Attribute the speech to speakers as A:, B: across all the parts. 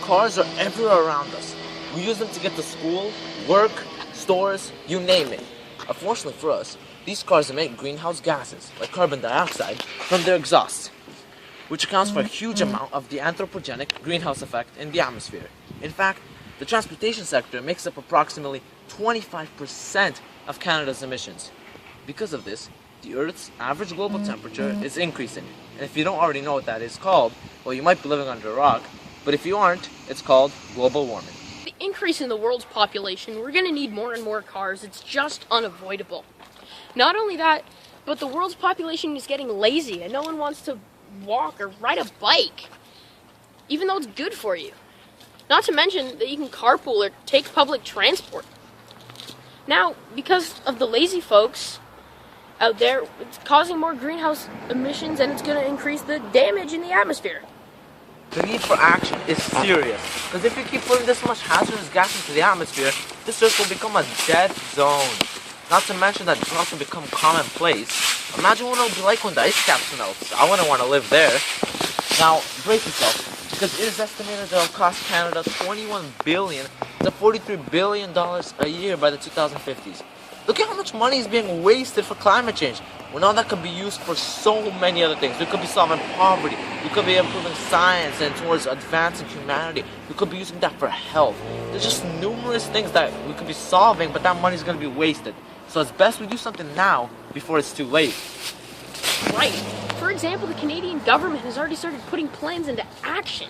A: cars are everywhere around us. We use them to get to school, work, stores, you name it. Unfortunately for us, these cars emit greenhouse gases, like carbon dioxide, from their exhaust, which accounts for a huge amount of the anthropogenic greenhouse effect in the atmosphere. In fact, the transportation sector makes up approximately 25% of Canada's emissions. Because of this, the Earth's average global temperature is increasing. And if you don't already know what that is called, well, you might be living under a rock, but if you aren't, it's called global warming.
B: The increase in the world's population, we're going to need more and more cars. It's just unavoidable. Not only that, but the world's population is getting lazy and no one wants to walk or ride a bike, even though it's good for you. Not to mention that you can carpool or take public transport. Now, because of the lazy folks out there, it's causing more greenhouse emissions and it's going to increase the damage in the atmosphere.
A: The need for action is serious, because if you keep putting this much hazardous gas into the atmosphere, this Earth will become a dead zone. Not to mention that droughts will become commonplace. Imagine what it will be like when the ice caps melt. I wouldn't want to live there. Now, brace yourself, because it is estimated that it will cost Canada $21 billion to $43 billion a year by the 2050s. Look at how much money is being wasted for climate change, when all that could be used for so many other things. We could be solving poverty, we could be improving science and towards advancing humanity, we could be using that for health. There's just numerous things that we could be solving, but that money is going to be wasted. So it's best we do something now before it's too late.
B: Right. For example, the Canadian government has already started putting plans into action.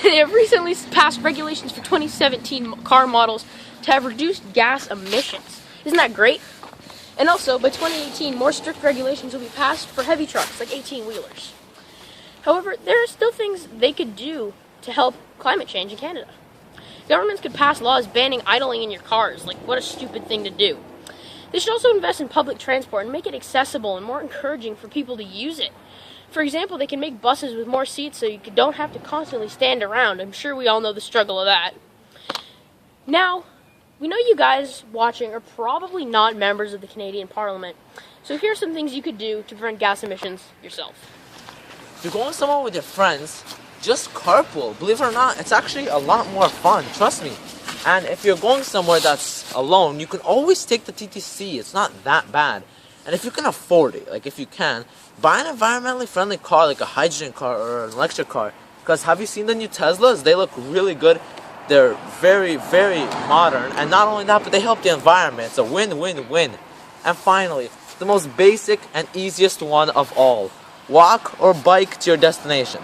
B: They have recently passed regulations for 2017 car models to have reduced gas emissions. Isn't that great? And also, by 2018, more strict regulations will be passed for heavy trucks, like 18-wheelers. However, there are still things they could do to help climate change in Canada. Governments could pass laws banning idling in your cars, like what a stupid thing to do. They should also invest in public transport and make it accessible and more encouraging for people to use it. For example, they can make buses with more seats so you don't have to constantly stand around. I'm sure we all know the struggle of that. Now, we know you guys watching are probably not members of the Canadian Parliament, so here's some things you could do to prevent gas emissions yourself.
A: If you're going somewhere with your friends, just carpool. Believe it or not, it's actually a lot more fun, trust me. And if you're going somewhere that's alone, you can always take the TTC. It's not that bad. And if you can afford it, like if you can, buy an environmentally friendly car like a hydrogen car or an electric car. Because have you seen the new Teslas? They look really good. They're very, very modern, and not only that, but they help the environment. It's a win-win-win. And finally, the most basic and easiest one of all. Walk or bike to your destination.